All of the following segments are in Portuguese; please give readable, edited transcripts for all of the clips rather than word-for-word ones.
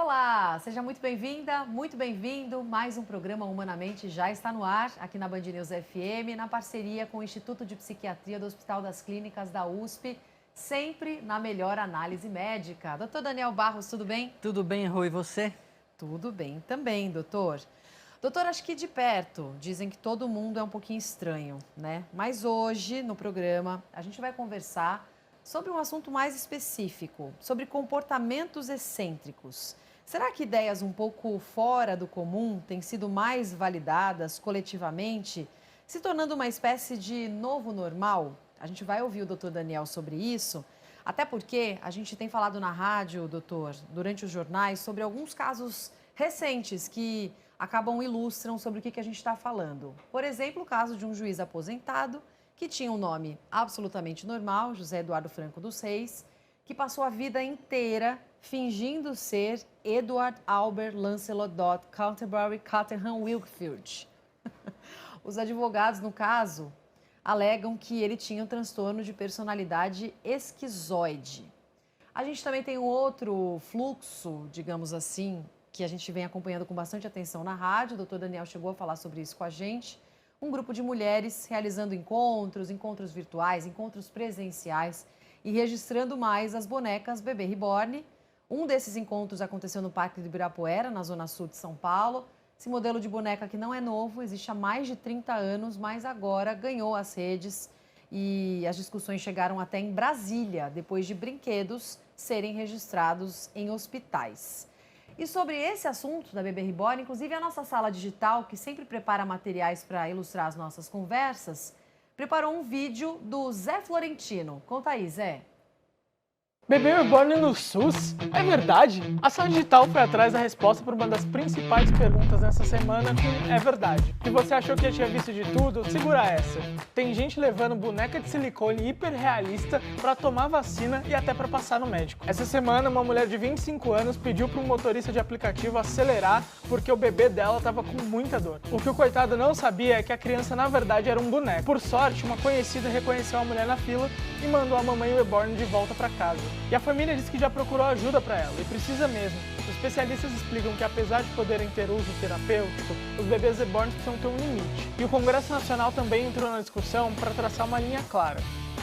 Olá, seja muito bem-vinda, muito bem-vindo. Mais um programa Humanamente já está no ar, aqui na Band News FM, na parceria com o Instituto de Psiquiatria do Hospital das Clínicas da USP, sempre na melhor análise médica. Doutor Daniel Barros, tudo bem? Tudo bem, Rô, e você? Tudo bem também, doutor. Doutor, acho que de perto dizem que todo mundo é um pouquinho estranho, né? Mas hoje, no programa, a gente vai conversar sobre um assunto mais específico, sobre comportamentos excêntricos. Será que ideias um pouco fora do comum têm sido mais validadas coletivamente, se tornando uma espécie de novo normal? A gente vai ouvir o doutor Daniel sobre isso, até porque a gente tem falado na rádio, doutor, durante os jornais, sobre alguns casos recentes que ilustram sobre o que a gente está falando. Por exemplo, o caso de um juiz aposentado que tinha um nome absolutamente normal, José Eduardo Franco dos Reis, que passou a vida inteira fingindo ser Edward Albert Lancelot Canterbury Caterham Wilkfield. Os advogados, no caso, alegam que ele tinha um transtorno de personalidade esquizoide. A gente também tem um outro fluxo, digamos assim, que a gente vem acompanhando com bastante atenção na rádio. O doutor Daniel chegou a falar sobre isso com a gente. Um grupo de mulheres realizando encontros virtuais, encontros presenciais e registrando mais as bonecas Bebê Reborn. Um desses encontros aconteceu no Parque do Ibirapuera, na zona sul de São Paulo. Esse modelo de boneca que não é novo, existe há mais de 30 anos, mas agora ganhou as redes e as discussões chegaram até em Brasília, depois de brinquedos serem registrados em hospitais. E sobre esse assunto da Bebê Reborn, inclusive a nossa sala digital, que sempre prepara materiais para ilustrar as nossas conversas, preparou um vídeo do Zé Florentino. Conta aí, Zé. Bebê Reborn no SUS? É verdade? A Sala Digital foi atrás da resposta para uma das principais perguntas nessa semana com "é verdade". Se você achou que já tinha visto de tudo, segura essa. Tem gente levando boneca de silicone hiperrealista para tomar vacina e até para passar no médico. Essa semana, uma mulher de 25 anos pediu para um motorista de aplicativo acelerar porque o bebê dela estava com muita dor. O que o coitado não sabia é que a criança na verdade era um boneco. Por sorte, uma conhecida reconheceu a mulher na fila e mandou a mamãe Reborn de volta para casa. E a família diz que já procurou ajuda para ela, e precisa mesmo. Os especialistas explicam que apesar de poderem ter uso terapêutico, os bebês reborns precisam ter um limite. E o Congresso Nacional também entrou na discussão para traçar uma linha clara.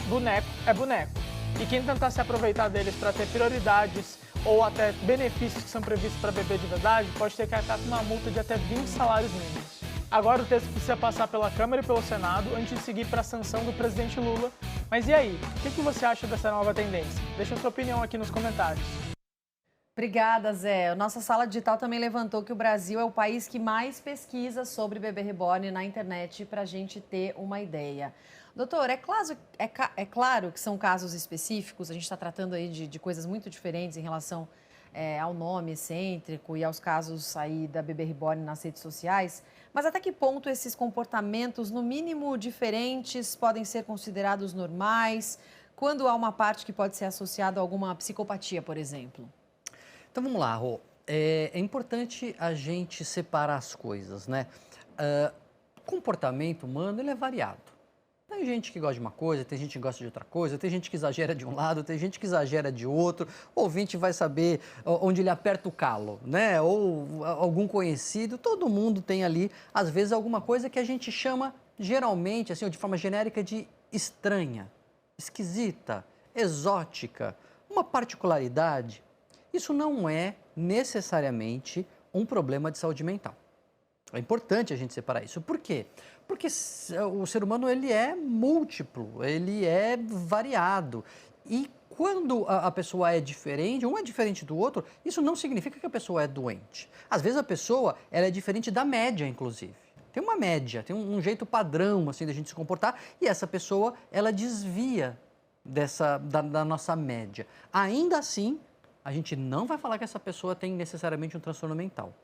Boneco é boneco. E quem tentar se aproveitar deles para ter prioridades ou até benefícios que são previstos para bebê de verdade, pode ter que arcar com uma multa de até 20 salários mínimos. Agora o texto precisa passar pela Câmara e pelo Senado antes de seguir para a sanção do presidente Lula. Mas e aí? O que você acha dessa nova tendência? Deixa a sua opinião aqui nos comentários. Obrigada, Zé. A nossa sala digital também levantou que o Brasil é o país que mais pesquisa sobre bebê reborn na internet, para a gente ter uma ideia. Doutor, é claro que são casos específicos, a gente está tratando aí de coisas muito diferentes em relação ao nome excêntrico e aos casos aí da bebê reborn nas redes sociais, mas até que ponto esses comportamentos, no mínimo diferentes, podem ser considerados normais, quando há uma parte que pode ser associada a alguma psicopatia, por exemplo? Então vamos lá, Rô. É importante a gente separar as coisas, né? O comportamento humano, ele é variado. Tem gente que gosta de uma coisa, tem gente que gosta de outra coisa, tem gente que exagera de um lado, tem gente que exagera de outro. O ouvinte vai saber onde ele aperta o calo, né? Ou algum conhecido, todo mundo tem ali, às vezes, alguma coisa que a gente chama, geralmente, assim, de forma genérica, de estranha, esquisita, exótica, uma particularidade. Isso não é necessariamente um problema de saúde mental. É importante a gente separar isso. Por quê? Porque o ser humano, ele é múltiplo, ele é variado. E quando a pessoa é diferente, um é diferente do outro, isso não significa que a pessoa é doente. Às vezes a pessoa, ela é diferente da média, inclusive. Tem uma média, tem um jeito padrão, assim, da gente se comportar, e essa pessoa, ela desvia da nossa média. Ainda assim, a gente não vai falar que essa pessoa tem necessariamente um transtorno mental.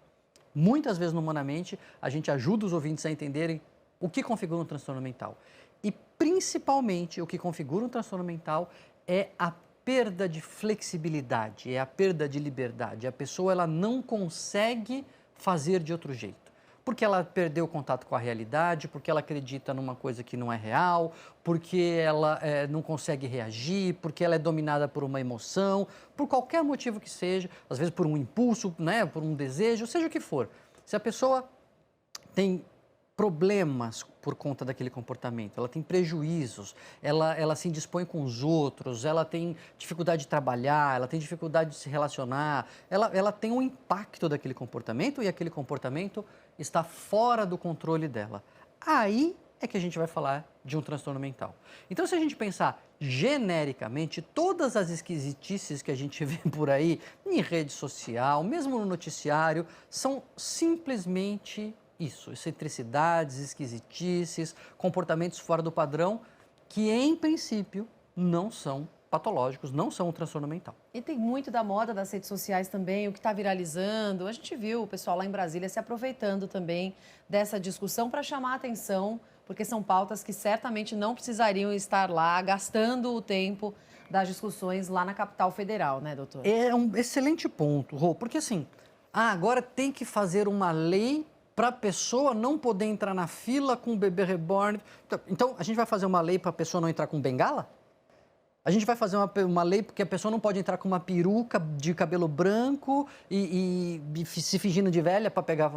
Muitas vezes, no Humanamente, a gente ajuda os ouvintes a entenderem o que configura um transtorno mental. E, principalmente, o que configura um transtorno mental é a perda de flexibilidade, é a perda de liberdade. A pessoa, ela não consegue fazer de outro jeito. porque ela perdeu o contato com a realidade, porque ela acredita numa coisa que não é real, porque ela não consegue reagir, porque ela é dominada por uma emoção, por qualquer motivo que seja, às vezes por um impulso, né, por um desejo, seja o que for. Se a pessoa tem problemas por conta daquele comportamento, ela tem prejuízos, ela se indispõe com os outros, ela tem dificuldade de trabalhar, ela tem dificuldade de se relacionar, ela tem um impacto daquele comportamento e aquele comportamento está fora do controle dela. Aí é que a gente vai falar de um transtorno mental. Então, se a gente pensar genericamente, todas as esquisitices que a gente vê por aí, em rede social, mesmo no noticiário, são simplesmente isso, excentricidades, esquisitices, comportamentos fora do padrão, que em princípio não são patológicos, não são um transtorno mental. E tem muito da moda das redes sociais também, o que está viralizando. A gente viu o pessoal lá em Brasília se aproveitando também dessa discussão para chamar a atenção, porque são pautas que certamente não precisariam estar lá gastando o tempo das discussões lá na capital federal, né, doutor? É um excelente ponto, Rô, porque assim, agora tem que fazer uma lei para a pessoa não poder entrar na fila com o bebê reborn. Então, a gente vai fazer uma lei para a pessoa não entrar com bengala? A gente vai fazer uma lei porque a pessoa não pode entrar com uma peruca de cabelo branco e se fingindo de velha para pegar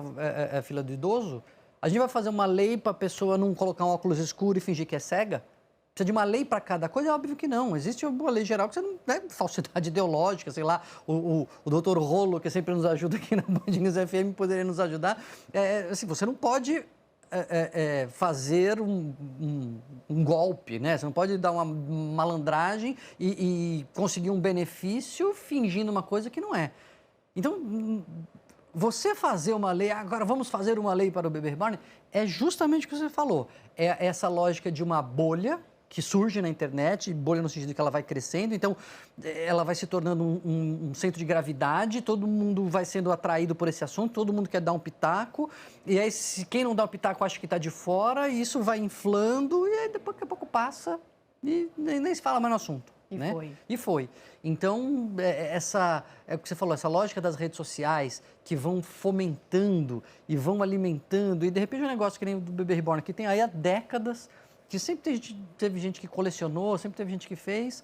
a fila do idoso? A gente vai fazer uma lei para a pessoa não colocar um óculos escuro e fingir que é cega? Precisa de uma lei para cada coisa? É óbvio que não. Existe uma lei geral que você não é falsidade ideológica, sei lá. O doutor Rolo, que sempre nos ajuda aqui na Band News FM, poderia nos ajudar. Assim, você não pode fazer um golpe, né? Você não pode dar uma malandragem e conseguir um benefício fingindo uma coisa que não é. Então, você fazer uma lei, agora vamos fazer uma lei para o bebê reborn, é justamente o que você falou. É essa lógica de uma bolha que surge na internet, bolha no sentido que ela vai crescendo, então ela vai se tornando um centro de gravidade, todo mundo vai sendo atraído por esse assunto, todo mundo quer dar um pitaco, e aí quem não dá um pitaco acha que está de fora, e isso vai inflando, e aí depois daqui a pouco passa e nem se fala mais no assunto. E foi. Então, é o que você falou, essa lógica das redes sociais que vão fomentando e vão alimentando, e de repente um negócio que nem o do bebê reborn, que tem aí há décadas, que sempre teve gente que colecionou, sempre teve gente que fez,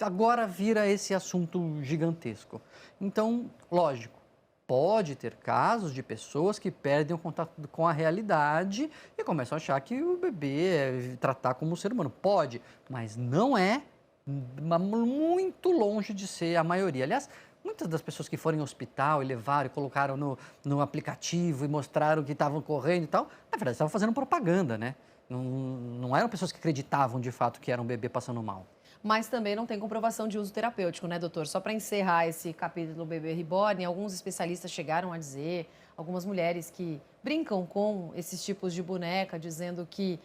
agora vira esse assunto gigantesco. Então, lógico, pode ter casos de pessoas que perdem o contato com a realidade e começam a achar que o bebê é tratar como um ser humano. Pode, mas não é muito longe de ser a maioria. Aliás, muitas das pessoas que foram em hospital e levaram e colocaram no aplicativo e mostraram que estavam correndo e tal, na verdade estavam fazendo propaganda, né? Não eram pessoas que acreditavam de fato que era um bebê passando mal. Mas também não tem comprovação de uso terapêutico, né, doutor? Só para encerrar esse capítulo do bebê reborn, alguns especialistas chegaram a dizer, algumas mulheres que brincam com esses tipos de boneca, dizendo que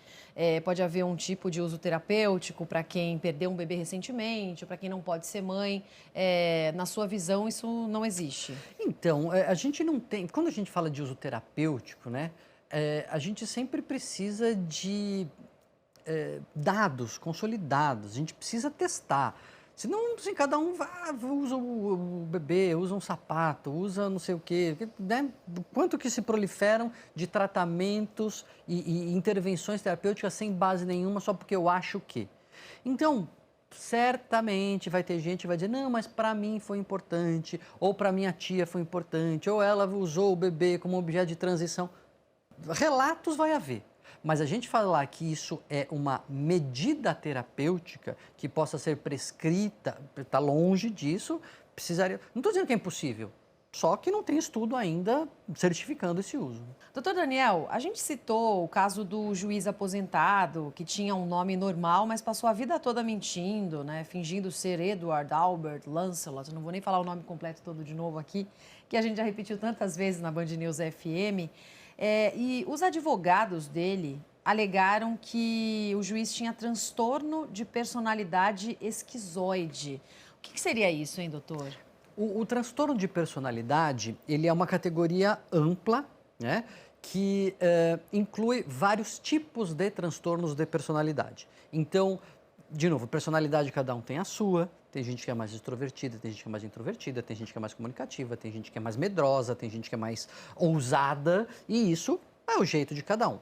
pode haver um tipo de uso terapêutico para quem perdeu um bebê recentemente, para quem não pode ser mãe. Na sua visão, isso não existe? Então, a gente não tem... Quando a gente fala de uso terapêutico, né, a gente sempre precisa de dados consolidados, a gente precisa testar. Senão, assim, cada um usa o bebê, usa um sapato, usa não sei o quê, né? Quanto que se proliferam de tratamentos e intervenções terapêuticas sem base nenhuma, só porque eu acho que. Então, certamente vai ter gente que vai dizer, não, mas para mim foi importante, ou para minha tia foi importante, ou ela usou o bebê como objeto de transição. Relatos vai haver. Mas a gente falar que isso é uma medida terapêutica que possa ser prescrita, está longe disso, precisaria... Não estou dizendo que é impossível, só que não tem estudo ainda certificando esse uso. Doutor Daniel, a gente citou o caso do juiz aposentado, que tinha um nome normal, mas passou a vida toda mentindo, né? Fingindo ser Edward Albert Lancelot, não vou nem falar o nome completo todo de novo aqui, que a gente já repetiu tantas vezes na Band News FM. E os advogados dele alegaram que o juiz tinha transtorno de personalidade esquizoide. O que seria isso, hein, doutor? O transtorno de personalidade, ele é uma categoria ampla, né, que inclui vários tipos de transtornos de personalidade. Então, de novo, personalidade cada um tem a sua. Tem gente que é mais extrovertida, tem gente que é mais introvertida, tem gente que é mais comunicativa, tem gente que é mais medrosa, tem gente que é mais ousada. E isso é o jeito de cada um.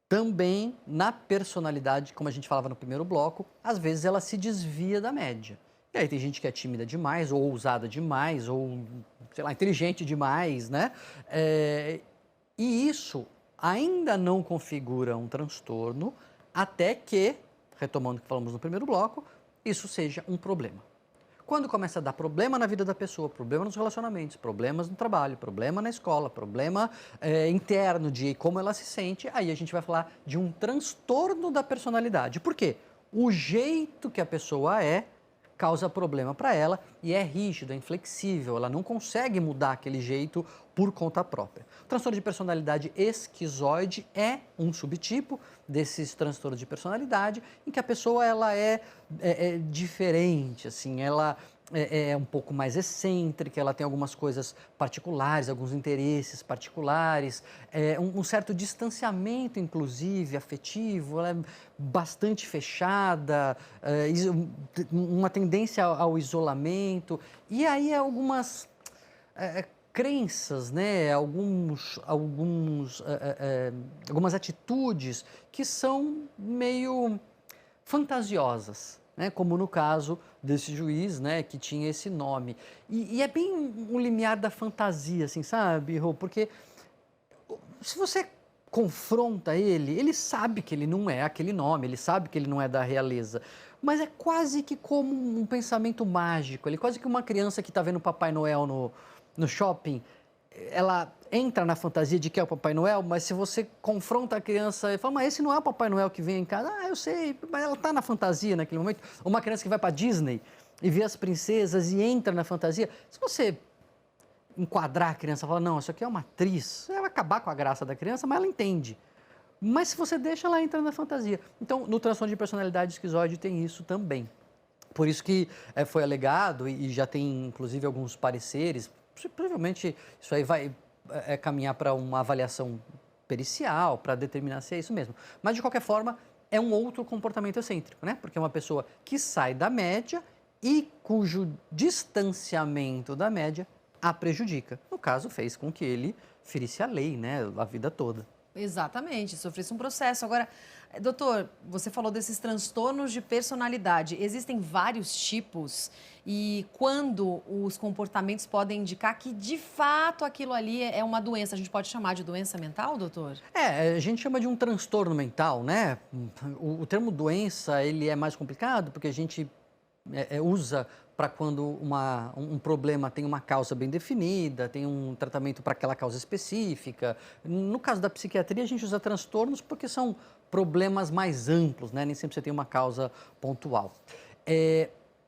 Também na personalidade, como a gente falava no primeiro bloco, às vezes ela se desvia da média. E aí tem gente que é tímida demais, ou ousada demais, ou, sei lá, inteligente demais, né? E isso ainda não configura um transtorno, até que, retomando o que falamos no primeiro bloco, isso seja um problema. Quando começa a dar problema na vida da pessoa, problema nos relacionamentos, problemas no trabalho, problema na escola, problema interno de como ela se sente, aí a gente vai falar de um transtorno da personalidade. Por quê? O jeito que a pessoa é causa problema para ela e é rígido, é inflexível, ela não consegue mudar aquele jeito por conta própria. O transtorno de personalidade esquizoide é um subtipo desses transtornos de personalidade em que a pessoa ela é diferente, assim, ela é um pouco mais excêntrica, ela tem algumas coisas particulares, alguns interesses particulares, um certo distanciamento, inclusive, afetivo, ela é bastante fechada, uma tendência ao isolamento, e aí algumas crenças, né, algumas atitudes que são meio fantasiosas, né, como no caso desse juiz, né, que tinha esse nome. E é bem um limiar da fantasia, assim, sabe, Rô? Porque se você confronta ele, ele sabe que ele não é aquele nome, ele sabe que ele não é da realeza, mas é quase que como um pensamento mágico, ele é quase que uma criança que está vendo o Papai Noel no shopping, ela entra na fantasia de que é o Papai Noel, mas se você confronta a criança e fala, mas esse não é o Papai Noel que vem em casa, eu sei, mas ela está na fantasia naquele momento. Uma criança que vai para Disney e vê as princesas e entra na fantasia, se você enquadrar a criança e falar, não, isso aqui é uma atriz, vai acabar com a graça da criança, mas ela entende. Mas se você deixa, ela entra na fantasia. Então, no transtorno de personalidade esquizoide tem isso também. Por isso que foi alegado e já tem, inclusive, alguns pareceres. Provavelmente isso aí vai caminhar para uma avaliação pericial, para determinar se é isso mesmo. Mas, de qualquer forma, é um outro comportamento excêntrico, né? Porque é uma pessoa que sai da média e cujo distanciamento da média a prejudica. No caso, fez com que ele ferisse a lei, né? A vida toda. Exatamente, sofresse um processo. Agora, doutor, você falou desses transtornos de personalidade. Existem vários tipos e quando os comportamentos podem indicar que, de fato, aquilo ali é uma doença, a gente pode chamar de doença mental, doutor? A gente chama de um transtorno mental, né? O termo doença, ele é mais complicado porque a gente usa para quando um problema tem uma causa bem definida, tem um tratamento para aquela causa específica. No caso da psiquiatria, a gente usa transtornos porque são problemas mais amplos, né? Nem sempre você tem uma causa pontual.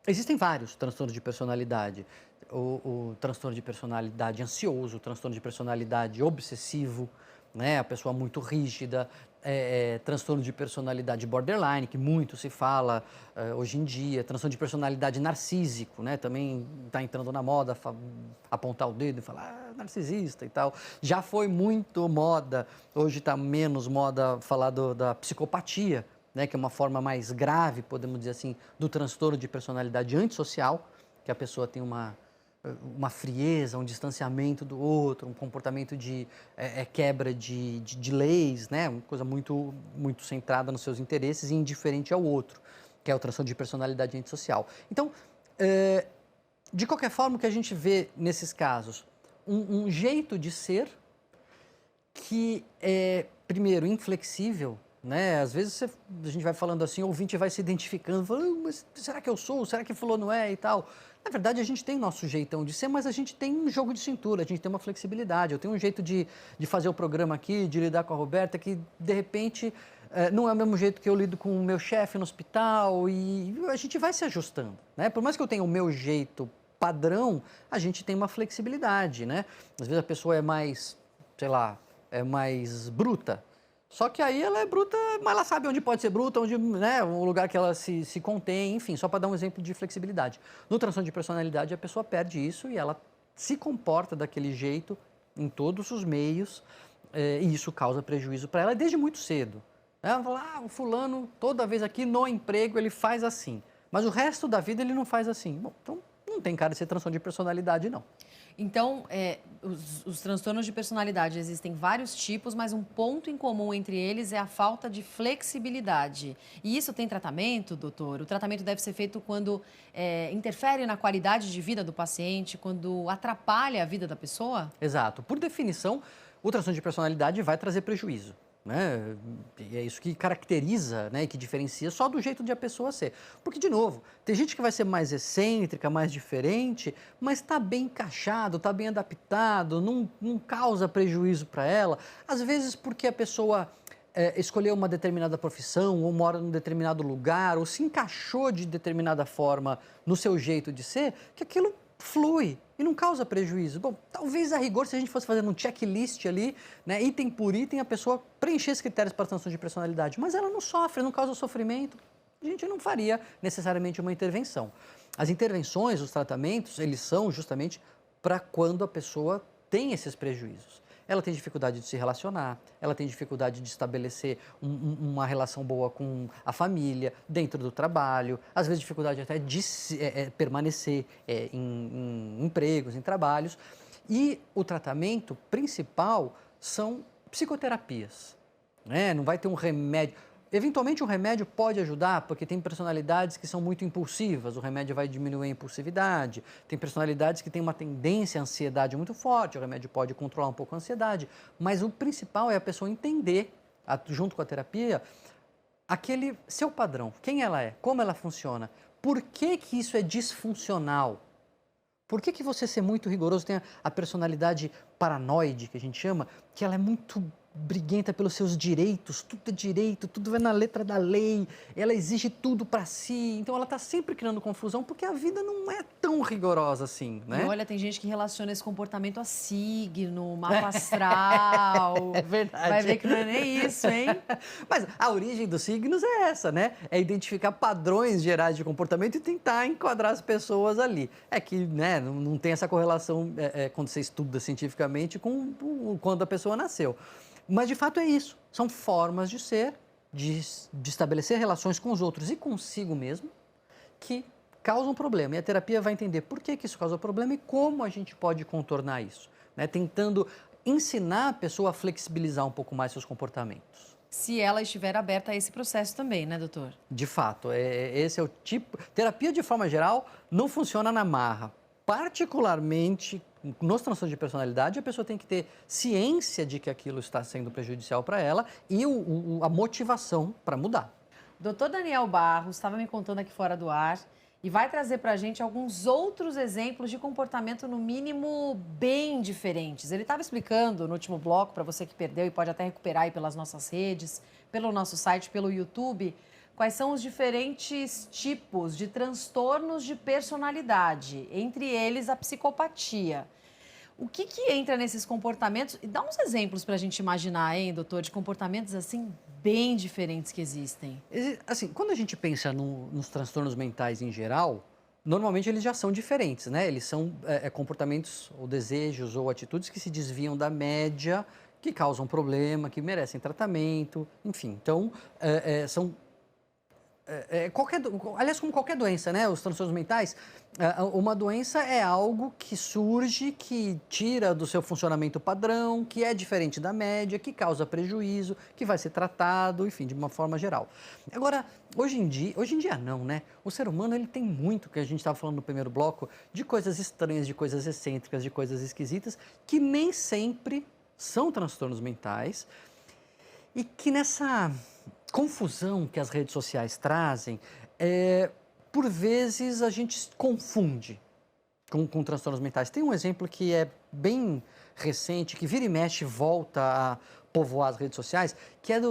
Existem vários transtornos de personalidade. O transtorno de personalidade ansioso, o transtorno de personalidade obsessivo, né? A pessoa muito rígida, transtorno de personalidade borderline, que muito se fala hoje em dia, transtorno de personalidade narcísico, né? Também está entrando na moda apontar o dedo e falar narcisista e tal. Já foi muito moda, hoje está menos moda falar da psicopatia, né? Que é uma forma mais grave, podemos dizer assim, do transtorno de personalidade antissocial, que a pessoa tem uma frieza, um distanciamento do outro, um comportamento de quebra de leis, né? Uma coisa muito, muito centrada nos seus interesses e indiferente ao outro, que é o transtorno de personalidade antissocial. Então, de qualquer forma, o que a gente vê nesses casos, um jeito de ser que é, primeiro, inflexível, né? Às vezes a gente vai falando assim, o ouvinte vai se identificando, falando, mas será que eu sou? Será que fulano é e tal? Na verdade, a gente tem nosso jeitão de ser, mas a gente tem um jogo de cintura, a gente tem uma flexibilidade. Eu tenho um jeito de fazer o programa aqui, de lidar com a Roberta, que, de repente, não é o mesmo jeito que eu lido com o meu chefe no hospital e a gente vai se ajustando, né? Por mais que eu tenha o meu jeito padrão, a gente tem uma flexibilidade, né? Às vezes a pessoa é mais, sei lá, é mais bruta. Só que aí ela é bruta, mas ela sabe onde pode ser bruta, onde, né, o lugar que ela se contém, enfim, só para dar um exemplo de flexibilidade. No transtorno de personalidade, a pessoa perde isso e ela se comporta daquele jeito em todos os meios e isso causa prejuízo para ela desde muito cedo. Ela fala, o fulano, toda vez aqui no emprego, ele faz assim. Mas o resto da vida ele não faz assim. Bom, então não tem cara de ser transtorno de personalidade, não. Então, os transtornos de personalidade existem vários tipos, mas um ponto em comum entre eles é a falta de flexibilidade. E isso tem tratamento, doutor? O tratamento deve ser feito quando interfere na qualidade de vida do paciente, quando atrapalha a vida da pessoa? Exato. Por definição, o transtorno de personalidade vai trazer prejuízo. Né? E é isso que caracteriza, né, que diferencia só do jeito de a pessoa ser. Porque, de novo, tem gente que vai ser mais excêntrica, mais diferente, mas está bem encaixado, está bem adaptado, não causa prejuízo para ela. Às vezes porque a pessoa escolheu uma determinada profissão, ou mora num determinado lugar, ou se encaixou de determinada forma no seu jeito de ser, que aquilo flui e não causa prejuízo. Bom, talvez a rigor, se a gente fosse fazendo um checklist ali, né, item por item, a pessoa preenchesse critérios para transtorno de personalidade, mas ela não sofre, não causa sofrimento, a gente não faria necessariamente uma intervenção. As intervenções, os tratamentos, eles são justamente para quando a pessoa tem esses prejuízos. Ela tem dificuldade de se relacionar, ela tem dificuldade de estabelecer uma relação boa com a família, dentro do trabalho, às vezes dificuldade até de permanecer em empregos, em trabalhos. E o tratamento principal são psicoterapias, né? Não vai ter um remédio. Eventualmente um remédio pode ajudar, porque tem personalidades que são muito impulsivas, o remédio vai diminuir a impulsividade. Tem personalidades que têm uma tendência à ansiedade muito forte, o remédio pode controlar um pouco a ansiedade. Mas o principal é a pessoa entender, junto com a terapia, aquele seu padrão, quem ela é, como ela funciona, por que que isso é disfuncional. Por que que você ser muito rigoroso tem a personalidade paranoide, que a gente chama, que ela é muito briguenta pelos seus direitos, tudo é direito, tudo vai na letra da lei, ela exige tudo para si, então ela está sempre criando confusão porque a vida não é tão rigorosa assim, né? E olha, tem gente que relaciona esse comportamento a signo, mapa astral. É verdade. Vai ver que não é nem isso, hein? Mas a origem dos signos é essa, né? É identificar padrões gerais de comportamento e tentar enquadrar as pessoas ali. É que, né, não tem essa correlação quando você estuda cientificamente com quando a pessoa nasceu. Mas, de fato, é isso. São formas de ser, de estabelecer relações com os outros e consigo mesmo que causam problema. E a terapia vai entender por que isso causa problema e como a gente pode contornar isso, né? Tentando ensinar a pessoa a flexibilizar um pouco mais seus comportamentos. Se ela estiver aberta a esse processo também, né, doutor? De fato, esse é o tipo... Terapia, de forma geral, não funciona na marra. Particularmente nos transtornos de personalidade, a pessoa tem que ter ciência de que aquilo está sendo prejudicial para ela e a motivação para mudar. Doutor Daniel Barros estava me contando aqui fora do ar e vai trazer para a gente alguns outros exemplos de comportamento, no mínimo, bem diferentes. Ele estava explicando no último bloco, para você que perdeu e pode até recuperar aí pelas nossas redes, pelo nosso site, pelo YouTube, quais são os diferentes tipos de transtornos de personalidade, entre eles a psicopatia. O que entra nesses comportamentos? E dá uns exemplos para a gente imaginar, hein, doutor, de comportamentos assim bem diferentes que existem. Assim, quando a gente pensa nos transtornos mentais em geral, normalmente eles já são diferentes, né? Eles são comportamentos ou desejos ou atitudes que se desviam da média, que causam problema, que merecem tratamento, enfim. Então, são... aliás, como qualquer doença, né? Os transtornos mentais, uma doença é algo que surge, que tira do seu funcionamento padrão, que é diferente da média, que causa prejuízo, que vai ser tratado, enfim, de uma forma geral. Agora, hoje em dia não, né? O ser humano, ele tem muito, que a gente estava falando no primeiro bloco, de coisas estranhas, de coisas excêntricas, de coisas esquisitas, que nem sempre são transtornos mentais e que nessa confusão que as redes sociais trazem, por vezes a gente confunde com transtornos mentais. Tem um exemplo que é bem recente, que vira e mexe volta a povoar as redes sociais, que é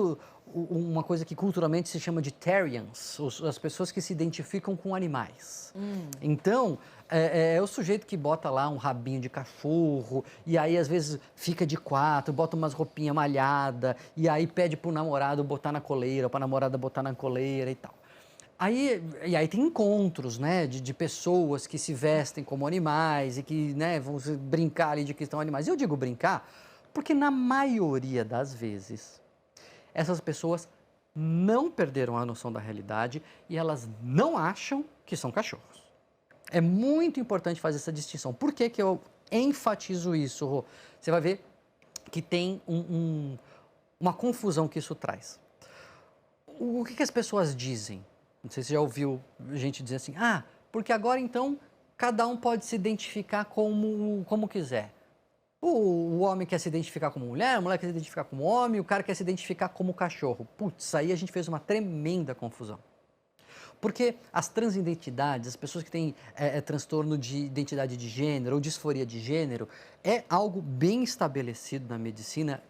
uma coisa que culturalmente se chama de Therians, as pessoas que se identificam com animais. Então, é o sujeito que bota lá um rabinho de cachorro, e aí às vezes fica de quatro, bota umas roupinhas malhadas, e aí pede pro namorado botar na coleira, pra namorada botar na coleira e tal. E aí tem encontros, né, de pessoas que se vestem como animais e que, né, vão brincar ali de que estão animais. Eu digo brincar porque na maioria das vezes essas pessoas não perderam a noção da realidade e elas não acham que são cachorros. É muito importante fazer essa distinção. Por que que eu enfatizo isso, Rô? Você vai ver que tem uma confusão que isso traz. O que as pessoas dizem? Não sei se você já ouviu gente dizer assim, porque agora então cada um pode se identificar como quiser. O homem quer se identificar como mulher, a mulher quer se identificar como homem, o cara quer se identificar como cachorro. Putz, aí a gente fez uma tremenda confusão. Porque as transidentidades, as pessoas que têm transtorno de identidade de gênero ou disforia de gênero, é algo bem estabelecido na medicina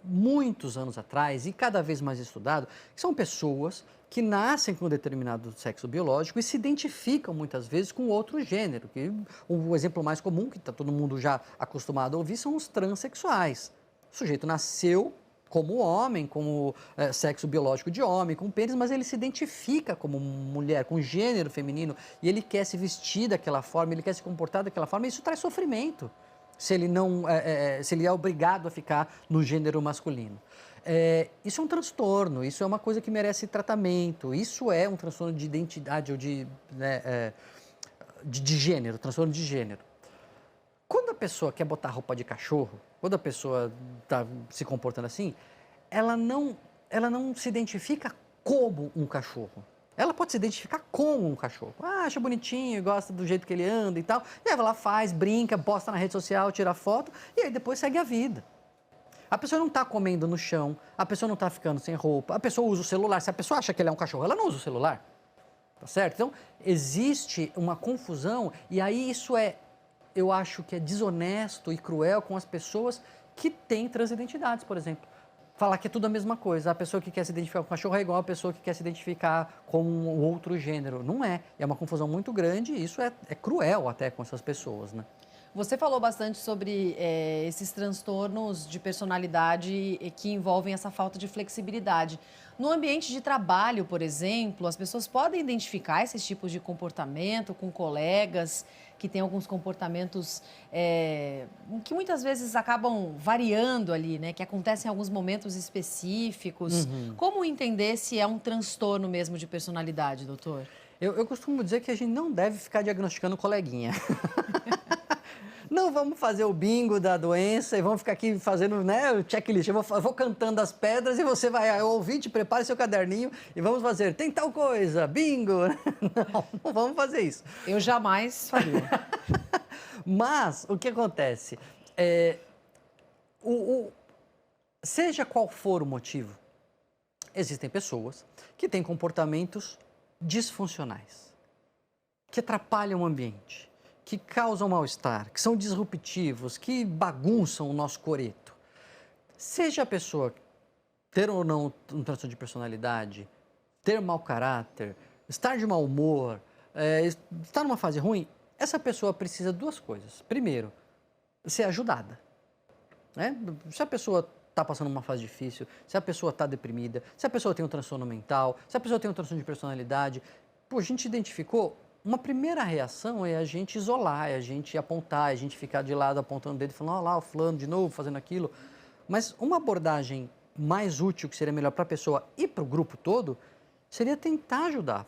muitos anos atrás e cada vez mais estudado, que são pessoas que nascem com um determinado sexo biológico e se identificam muitas vezes com outro gênero. Que o exemplo mais comum, que está todo mundo já acostumado a ouvir, são os transexuais. O sujeito nasceu como homem, como sexo biológico de homem, com pênis, mas ele se identifica como mulher, com gênero feminino, e ele quer se vestir daquela forma, ele quer se comportar daquela forma, e isso traz sofrimento, se ele se ele é obrigado a ficar no gênero masculino. Isso é um transtorno, isso é uma coisa que merece tratamento, isso é um transtorno de identidade ou de gênero, transtorno de gênero. Quando a pessoa quer botar roupa de cachorro, quando a pessoa está se comportando assim, ela não se identifica como um cachorro. Ela pode se identificar como um cachorro. Acha bonitinho, gosta do jeito que ele anda e tal. E aí ela faz, brinca, posta na rede social, tira foto e aí depois segue a vida. A pessoa não está comendo no chão, a pessoa não está ficando sem roupa, a pessoa usa o celular. Se a pessoa acha que ele é um cachorro, ela não usa o celular. Tá certo? Então, existe uma confusão e aí eu acho que é desonesto e cruel com as pessoas que têm transidentidades, por exemplo. Falar que é tudo a mesma coisa. A pessoa que quer se identificar com o cachorro é igual a pessoa que quer se identificar com um outro gênero. Não é. É uma confusão muito grande e isso é cruel até com essas pessoas, né? Você falou bastante sobre esses transtornos de personalidade que envolvem essa falta de flexibilidade. No ambiente de trabalho, por exemplo, as pessoas podem identificar esses tipos de comportamento com colegas que têm alguns comportamentos que muitas vezes acabam variando ali, né? Que acontecem em alguns momentos específicos. Uhum. Como entender se é um transtorno mesmo de personalidade, doutor? Eu costumo dizer que a gente não deve ficar diagnosticando coleguinha. Não vamos fazer o bingo da doença e vamos ficar aqui fazendo, né, o checklist. Eu vou cantando as pedras e você vai ouvir, prepare seu caderninho e vamos fazer. Tem tal coisa, bingo. Não vamos fazer isso. Eu jamais faria. Mas o que acontece? Seja qual for o motivo, existem pessoas que têm comportamentos disfuncionais, que atrapalham o ambiente, que causam mal-estar, que são disruptivos, que bagunçam o nosso coreto. Seja a pessoa ter ou não um transtorno de personalidade, ter mau caráter, estar de mau humor, estar numa fase ruim, essa pessoa precisa de duas coisas. Primeiro, ser ajudada. Né? Se a pessoa está passando uma fase difícil, se a pessoa está deprimida, se a pessoa tem um transtorno mental, se a pessoa tem um transtorno de personalidade, a gente identificou. Uma primeira reação é a gente isolar, é a gente apontar, é a gente ficar de lado apontando o dedo e falando, olha lá, o fulano de novo fazendo aquilo. Mas uma abordagem mais útil, que seria melhor para a pessoa e para o grupo todo, seria tentar ajudar.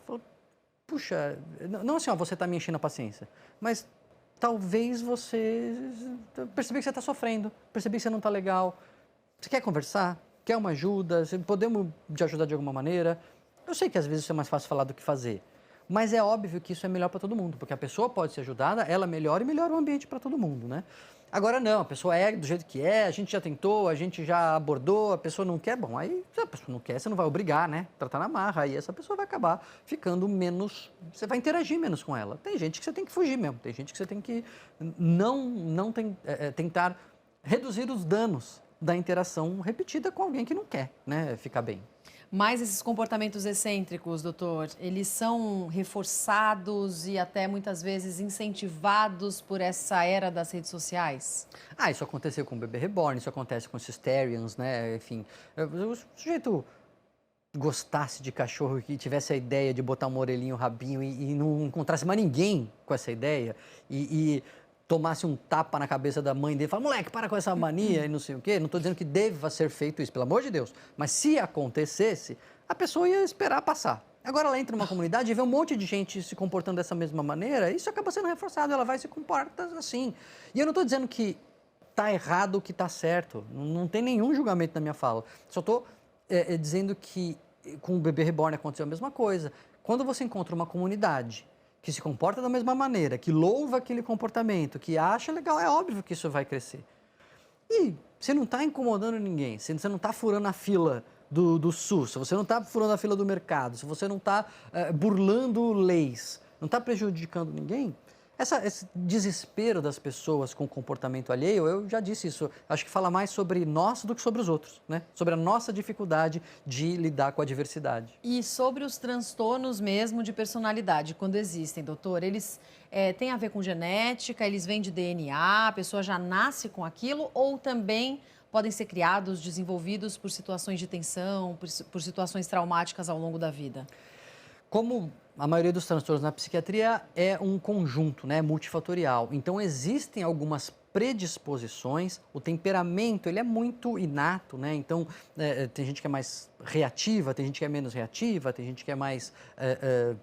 Puxa, não assim, você está me enchendo a paciência, mas talvez você perceber que você está sofrendo, perceber que você não está legal. Você quer conversar? Quer uma ajuda? Podemos te ajudar de alguma maneira? Eu sei que às vezes isso é mais fácil falar do que fazer. Mas é óbvio que isso é melhor para todo mundo, porque a pessoa pode ser ajudada, ela melhora e melhora o ambiente para todo mundo, né? Agora não, a pessoa é do jeito que é, a gente já tentou, a gente já abordou, a pessoa não quer, bom, aí se a pessoa não quer, você não vai obrigar, né? Tratar na marra, aí essa pessoa vai acabar ficando menos, você vai interagir menos com ela. Tem gente que você tem que fugir mesmo, tem gente que você tem que tentar reduzir os danos da interação repetida com alguém que não quer, né, ficar bem. Mas esses comportamentos excêntricos, doutor, eles são reforçados e até muitas vezes incentivados por essa era das redes sociais? Isso aconteceu com o bebê reborn, isso acontece com os Cysterians, né? Enfim, o sujeito gostasse de cachorro e tivesse a ideia de botar uma orelhinha, um rabinho e não encontrasse mais ninguém com essa ideia e tomasse um tapa na cabeça da mãe dele, fala, moleque, para com essa mania e não sei o quê. Não estou dizendo que deva ser feito isso, pelo amor de Deus. Mas se acontecesse, a pessoa ia esperar passar. Agora ela entra numa comunidade e vê um monte de gente se comportando dessa mesma maneira, isso acaba sendo reforçado, ela vai se comporta assim. E eu não estou dizendo que está errado ou que está certo, não tem nenhum julgamento na minha fala. Só estou dizendo que com o bebê reborn aconteceu a mesma coisa. Quando você encontra uma comunidade que se comporta da mesma maneira, que louva aquele comportamento, que acha legal, é óbvio que isso vai crescer. E você não está incomodando ninguém, você não está furando a fila do SUS, se você não está furando a fila do mercado, se você não está burlando leis, não está prejudicando ninguém, esse desespero das pessoas com o comportamento alheio, eu já disse isso, acho que fala mais sobre nós do que sobre os outros, né? Sobre a nossa dificuldade de lidar com a diversidade. E sobre os transtornos mesmo de personalidade, quando existem, doutor, eles têm a ver com genética, eles vêm de DNA, a pessoa já nasce com aquilo, ou também podem ser criados, desenvolvidos por situações de tensão, por situações traumáticas ao longo da vida? Como a maioria dos transtornos na psiquiatria é um conjunto, né, multifatorial. Então, existem algumas predisposições, o temperamento ele é muito inato, né? Então, tem gente que é mais reativa, tem gente que é menos reativa, tem gente que é mais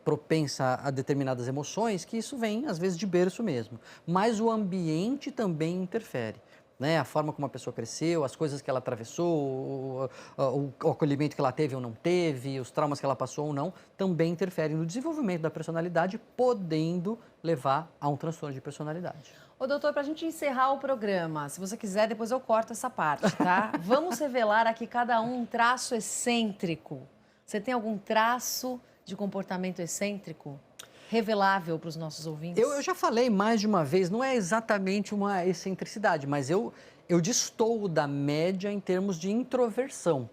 propensa a determinadas emoções, que isso vem, às vezes, de berço mesmo. Mas o ambiente também interfere. Né, a forma como a pessoa cresceu, as coisas que ela atravessou, o acolhimento que ela teve ou não teve, os traumas que ela passou ou não, também interferem no desenvolvimento da personalidade, podendo levar a um transtorno de personalidade. Ô, doutor, para a gente encerrar o programa, se você quiser, depois eu corto essa parte, tá? Vamos revelar aqui cada um traço excêntrico. Você tem algum traço de comportamento excêntrico revelável para os nossos ouvintes? Eu já falei mais de uma vez, não é exatamente uma excentricidade, mas eu destoo da média em termos de introversão.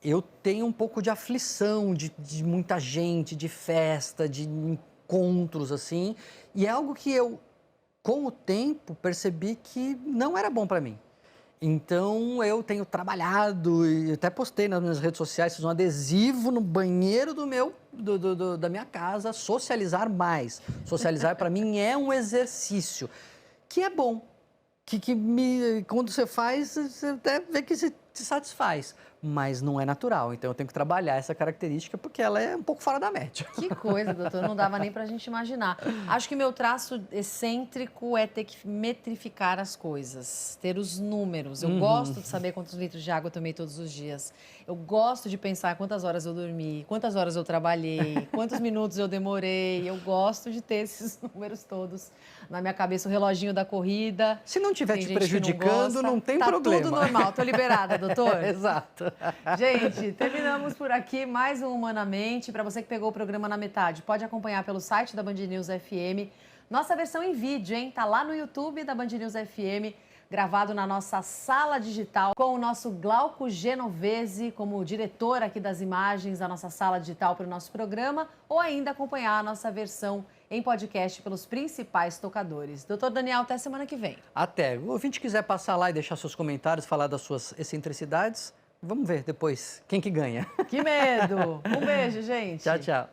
Eu tenho um pouco de aflição de muita gente, de festa, de encontros assim, e é algo que eu, com o tempo, percebi que não era bom para mim. Então, eu tenho trabalhado e até postei nas minhas redes sociais, fiz um adesivo no banheiro da minha casa, socializar mais. Socializar, para mim, é um exercício que é bom, quando você faz, você até vê que se satisfaz, mas não é natural. Então, eu tenho que trabalhar essa característica porque ela é um pouco fora da média. Que coisa, doutor, não dava nem para a gente imaginar. Acho que meu traço excêntrico é ter que metrificar as coisas, ter os números. Eu gosto de saber quantos litros de água eu tomei todos os dias. Eu gosto de pensar quantas horas eu dormi, quantas horas eu trabalhei, quantos minutos eu demorei. Eu gosto de ter esses números todos na minha cabeça, o reloginho da corrida. Se não estiver te prejudicando, não tem tá problema. Tudo normal, tô liberada, doutor. Exato. Gente, terminamos por aqui mais um Humanamente. Para você que pegou o programa na metade, pode acompanhar pelo site da Band News FM. Nossa versão em vídeo, hein? Tá lá no YouTube da Band News FM, gravado na nossa sala digital, com o nosso Glauco Genovese como diretor aqui das imagens da nossa sala digital para o nosso programa, ou ainda acompanhar a nossa versão em podcast pelos principais tocadores. Doutor Daniel, até semana que vem. Até. O ouvinte quiser passar lá e deixar seus comentários, falar das suas excentricidades, vamos ver depois quem que ganha. Que medo! Um beijo, gente. Tchau, tchau.